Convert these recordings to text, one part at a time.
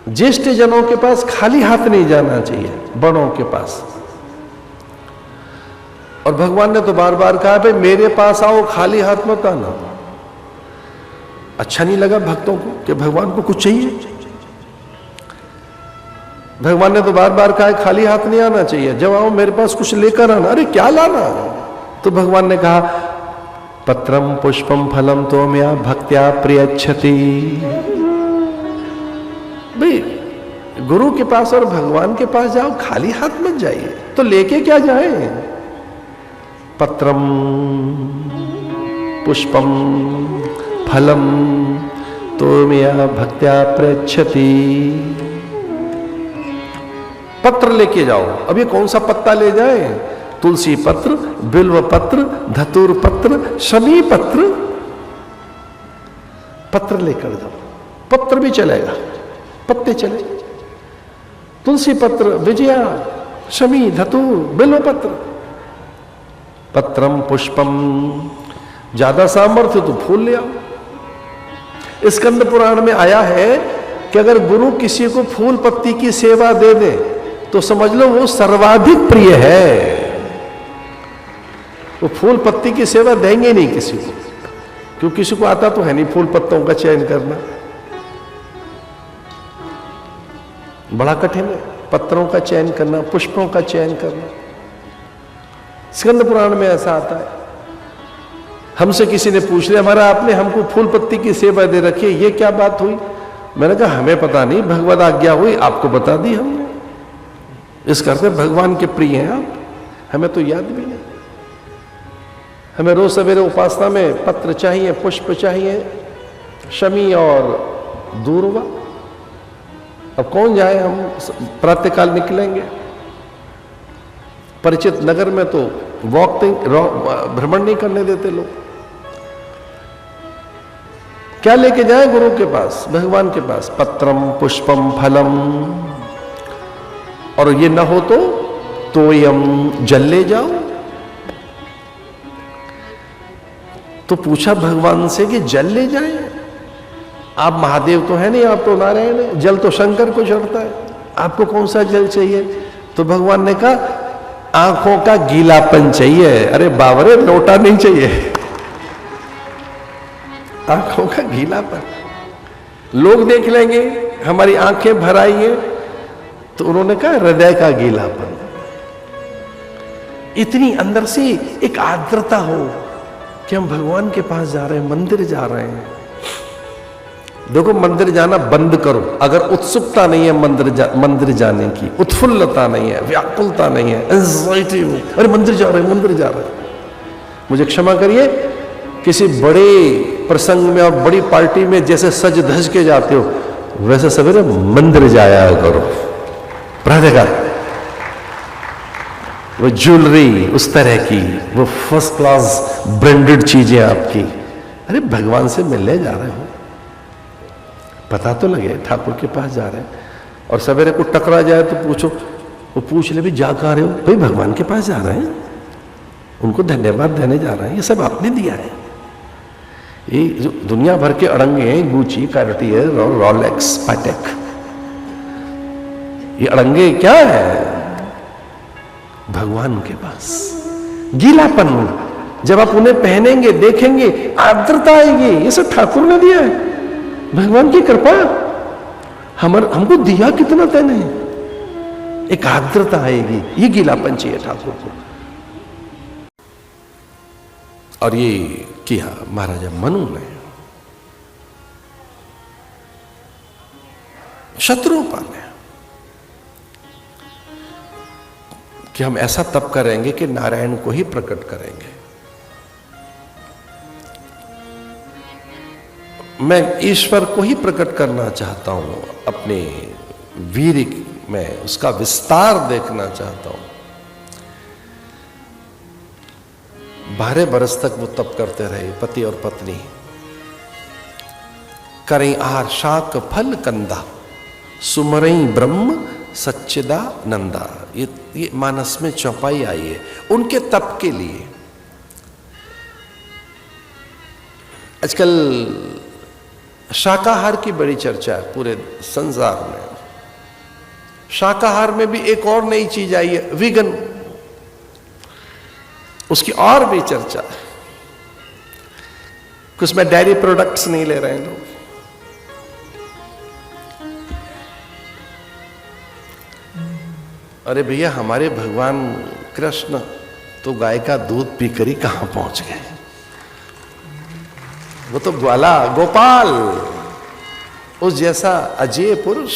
ज्येष्ठ जनों के पास खाली हाथ नहीं जाना चाहिए, बड़ों के पास। और भगवान ने तो बार बार कहा भाई मेरे पास आओ, खाली हाथ मत आना। अच्छा नहीं लगा भक्तों को कि भगवान को कुछ चाहिए? भगवान ने तो बार बार कहा खाली हाथ नहीं आना चाहिए, जब आओ मेरे पास कुछ लेकर आना। अरे क्या लाना? तो भगवान ने कहा पत्रम पुष्पम फलम तो मया भक्त्या प्रियच्छति। भाई गुरु के पास और भगवान के पास जाओ, खाली हाथ मत जाइए। तो लेके क्या जाए? पत्रम पुष्पम फलम तो मया भक्त्या प्रियच्छति। पत्र लेके जाओ। अब ये कौन सा पत्ता ले जाए? तुलसी पत्र, बिल्व पत्र, धतूर पत्र, शमी पत्र। पत्र लेकर जाओ। पत्र भी चलेगा, पत्ते चले। तुलसी पत्र, विजया, शमी, धतूर, बिल्व पत्र। पत्रम पुष्पम, ज्यादा सामर्थ्य तो फूल ले आओ। स्कंद पुराण में आया है कि अगर गुरु किसी को फूल पत्ती की सेवा दे दे तो समझ लो वो सर्वाधिक प्रिय है। वो फूल पत्ती की सेवा देंगे नहीं किसी को, क्योंकि किसी को आता तो है नहीं फूल पत्तों का चयन करना, बड़ा कठिन है पत्रों का चयन करना, पुष्पों का चयन करना। स्कंद पुराण में ऐसा आता है। हमसे किसी ने पूछ लिया हमारा आपने हमको फूल पत्ती की सेवा दे रखी है, ये क्या बात हुई? मैंने कहा हमें पता नहीं, भगवद आज्ञा हुई, आपको बता दी हमने। इस करके भगवान के प्रिय हैं आप, हमें तो याद भी नहीं। हमें रोज सवेरे उपासना में पत्र चाहिए, पुष्प चाहिए, शमी और दूर्वा। अब कौन जाए? हम प्रातःकाल निकलेंगे। परिचित नगर में तो भ्रमण नहीं करने देते लोग। क्या लेके जाए गुरु के पास, भगवान के पास? पत्रम पुष्पम फलम। और ये न हो तो तोयम, जल ले जाओ। तो पूछा भगवान से कि जल ले जाए? आप महादेव तो है नहीं, आप तो नारायण है, जल तो शंकर को चढ़ता है, आपको कौन सा जल चाहिए? तो भगवान ने कहा आंखों का गीलापन चाहिए। अरे बावरे, लोटा नहीं चाहिए, आंखों का गीलापन। लोग देख लेंगे हमारी आंखें भर आई है, तो उन्होंने कहा हृदय का गीलापन। इतनी अंदर से एक आर्द्रता हो कि हम भगवान के पास जा रहे हैं, मंदिर जा रहे हैं। देखो मंदिर जाना बंद करो अगर उत्सुकता नहीं है मंदिर जाने की, उत्फुल्लता नहीं है, व्याकुलता नहीं है, एंजाइटी हो, अरे मंदिर जा रहे हैं, मंदिर जा रहे हैं। मुझे क्षमा करिए, किसी बड़े प्रसंग में और बड़ी पार्टी में जैसे सज धज के जाते हो वैसे सवेरे मंदिर जाया करो। प्रातःकाल वो ज्वेलरी उस तरह की, वो फर्स्ट क्लास ब्रांडेड चीजें आपकी। अरे भगवान से मिलने जा रहे हो, पता तो लगे ठाकुर के पास जा रहे हैं। और सवेरे को टकरा जाए तो पूछो, वो पूछ ले भी जा कहाँ रहे हो? भाई भगवान के पास जा रहे हैं, उनको धन्यवाद देने जा रहे हैं, ये सब आपने दिया है। ये जो दुनिया भर के अड़ंगे हैं, गुची, कार्टियर, रोलेक्स, पैटेक, ये अड़ंगे क्या है? भगवान के पास गीलापन। जब आप उन्हें पहनेंगे, देखेंगे, आर्द्रता आएगी। ये सब ठाकुर ने दिया है, भगवान की कृपा। हमको दिया कितना तैने, एक आर्द्रता आएगी, ये गीलापन चाहिए ठाकुर को। और ये किया महाराजा मनु ने। शत्रुपा ने कि हम ऐसा तप करेंगे कि नारायण को ही प्रकट करेंगे। मैं ईश्वर को ही प्रकट करना चाहता हूं अपने वीर में, उसका विस्तार देखना चाहता हूं। 12 बरस तक वो तप करते रहे, पति और पत्नी। करें आहार शाक फल कंदा, सुमरई ब्रह्म सच्चिदा नंदा। ये मानस में चौपाई आई है उनके तप के लिए। आजकल शाकाहार की बड़ी चर्चा है पूरे संसार में। शाकाहार में भी एक और नई चीज आई है, वीगन। उसकी और भी चर्चा है कि उसमें डेयरी प्रोडक्ट्स नहीं ले रहे हैं लोग। अरे भैया, हमारे भगवान कृष्ण तो गाय का दूध पीकर ही कहां पहुंच गए। वो तो ग्वाला गोपाल, उस जैसा अजय पुरुष,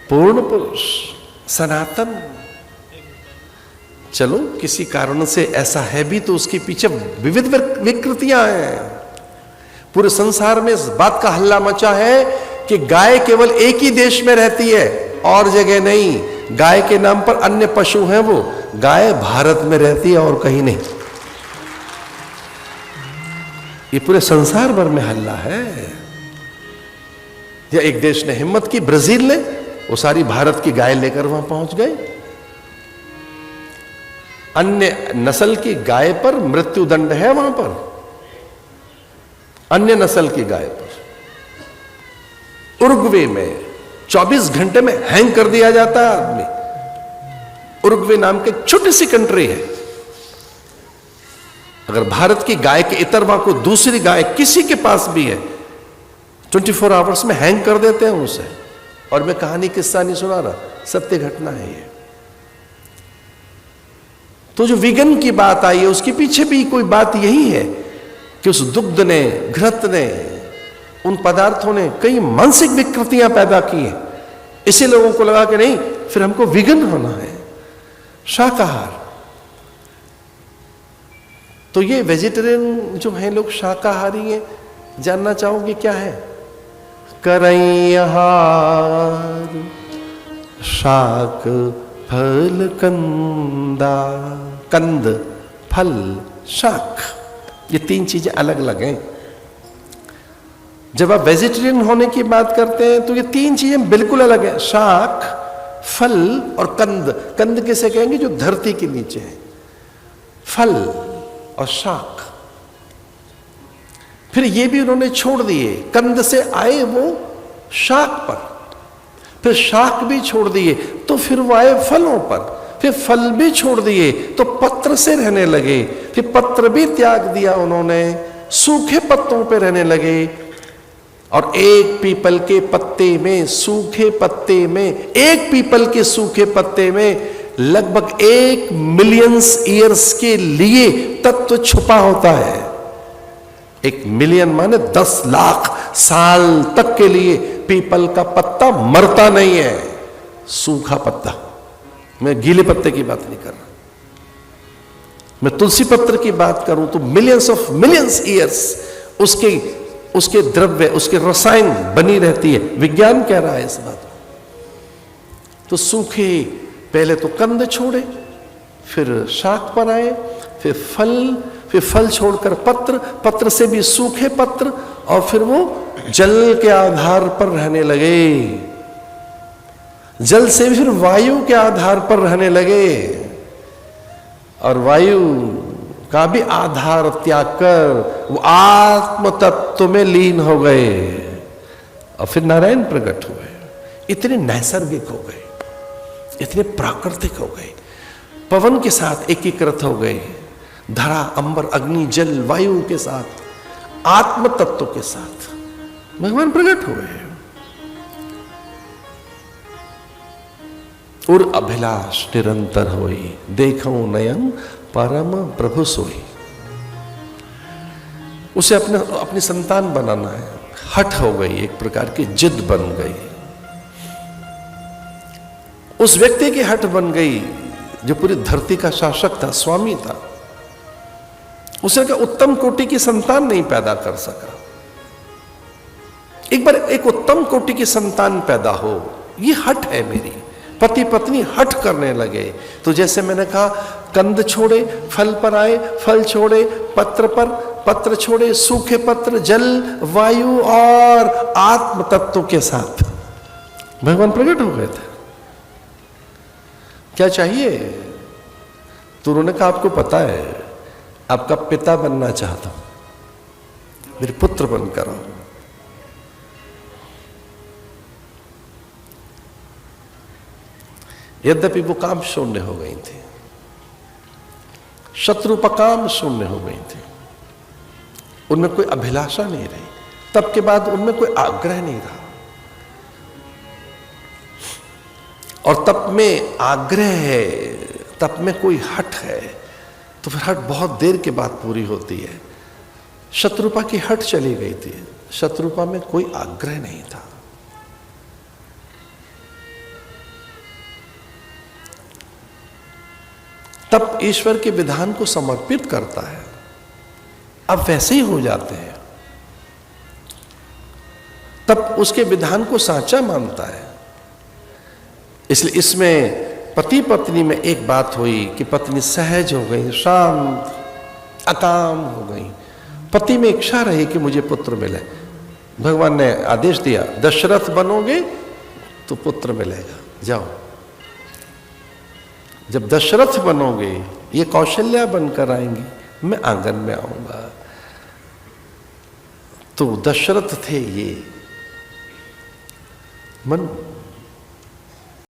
पूर्ण पुरुष, सनातन। चलो किसी कारण से ऐसा है भी तो उसके पीछे विविध विकृतियां हैं। पूरे संसार में इस बात का हल्ला मचा है कि गाय केवल एक ही देश में रहती है और जगह नहीं। गाय के नाम पर अन्य पशु हैं, वो गाय भारत में रहती है और कहीं नहीं। ये पूरे संसार भर में हल्ला है। या एक देश ने हिम्मत की, ब्राजील ने, वो सारी भारत की गाय लेकर वहां पहुंच गए। अन्य नस्ल की गाय पर मृत्यु दंड है वहां पर, अन्य नस्ल की गाय पर। उरुग्वे में 24 घंटे में हैंग कर दिया जाता है आदमी। उरुग्वे नाम की छोटी सी कंट्री है। अगर भारत की गाय के इतरवा को दूसरी गाय किसी के पास भी है, 24 आवर्स में हैंग कर देते हैं उसे। और मैं कहानी किस्सा नहीं सुना रहा, सत्य घटना है ये। तो जो वीगन की बात आई है, उसके पीछे भी कोई बात यही है कि उस दुग्ध ने, घृत ने, उन पदार्थों ने कई मानसिक विकृतियां पैदा की हैं। इसी लोगों को लगा कि नहीं, फिर हमको वीगन होना है, शाकाहार। तो ये वेजिटेरियन जो हैं लोग, शाकाहारी हैं, जानना चाहोगे क्या है? करैहार शाक फल कंदा। कंद, फल, शाक, ये तीन चीजें अलग अलग हैं। जब आप वेजिटेरियन होने की बात करते हैं तो ये तीन चीजें बिल्कुल अलग है। शाक, फल और कंद। कंद किसे कहेंगे? जो धरती के नीचे है। फल और शाक। फिर ये भी उन्होंने छोड़ दिए। कंद से आए वो शाक पर, फिर शाक भी छोड़ दिए तो फिर वो आए फलों पर, फिर फल भी छोड़ दिए तो पत्र से रहने लगे, फिर पत्र भी त्याग दिया उन्होंने, सूखे पत्तों पे रहने लगे। और एक पीपल के पत्ते में, सूखे पत्ते में, एक पीपल के सूखे पत्ते में लगभग 1 मिलियन ईयर्स के लिए तत्व छुपा होता है। 1 मिलियन माने 10 लाख साल तक के लिए पीपल का पत्ता मरता नहीं है। सूखा पत्ता, मैं गीले पत्ते की बात नहीं कर रहा, मैं तुलसी पत्र की बात करूं तो मिलियंस ईयर्स उसके द्रव्य, उसके रसायन बनी रहती है। विज्ञान कह रहा है इस बात को। तो सूखे, पहले तो कंद छोड़े, फिर शाक पर आए, फिर फल छोड़कर पत्र, पत्र से भी सूखे पत्र, और फिर वो जल के आधार पर रहने लगे, जल से भी फिर वायु के आधार पर रहने लगे, और वायु का भी आधार त्याग कर वो आत्म तत्व में लीन हो गए, और फिर नारायण प्रकट हुए। इतने नैसर्गिक हो गए, इतने प्राकृतिक हो गए, पवन के साथ एकीकृत हो गए, धरा, अंबर, अग्नि, जल, वायु के साथ, आत्म तत्व के साथ भगवान प्रकट हुए। और अभिलाष निरंतर होई, देखो नयन परम प्रभु सोई। उसे अपनी संतान बनाना है, हट हो गई, एक प्रकार की जिद बन गई। उस व्यक्ति की हट बन गई जो पूरी धरती का शासक था, स्वामी था। उसने कहा उत्तम कोटि की संतान नहीं पैदा कर सका, एक बार एक उत्तम कोटि की संतान पैदा हो, ये हट है मेरी। पति पत्नी हट करने लगे। तो जैसे मैंने कहा, कंद छोड़े, फल पर आए, फल छोड़े, पत्र पर, पत्र छोड़े, सूखे पत्र, जल, वायु और आत्म तत्व के साथ भगवान प्रकट हो गए थे। क्या चाहिए? तो उन्होंने कहा आपको पता है, आपका पिता बनना चाहता हूं, मेरे पुत्र बनकर आओ। यद्यपि वो काम शून्य हो गई थी, शत्रुपकाम शून्य हो गई थी, उनमें कोई अभिलाषा नहीं रही। तप के बाद उनमें कोई आग्रह नहीं रहा। और तप में आग्रह है, तप में कोई हठ है, तो फिर हठ बहुत देर के बाद पूरी होती है। शत्रुपा की हठ चली गई थी, शत्रुपा में कोई आग्रह नहीं था। तप ईश्वर के विधान को समर्पित करता है, अब वैसे ही हो जाते हैं। तप उसके विधान को साचा मानता है। इसलिए इसमें पति पत्नी में एक बात हुई कि पत्नी सहज हो गई, शांत, अकाम हो गई। पति में इच्छा रही कि मुझे पुत्र मिले। भगवान ने आदेश दिया, दशरथ बनोगे तो पुत्र मिलेगा, जाओ। जब दशरथ बनोगे, ये कौशल्या बनकर आएंगी, मैं आंगन में आऊंगा। तो दशरथ थे ये मन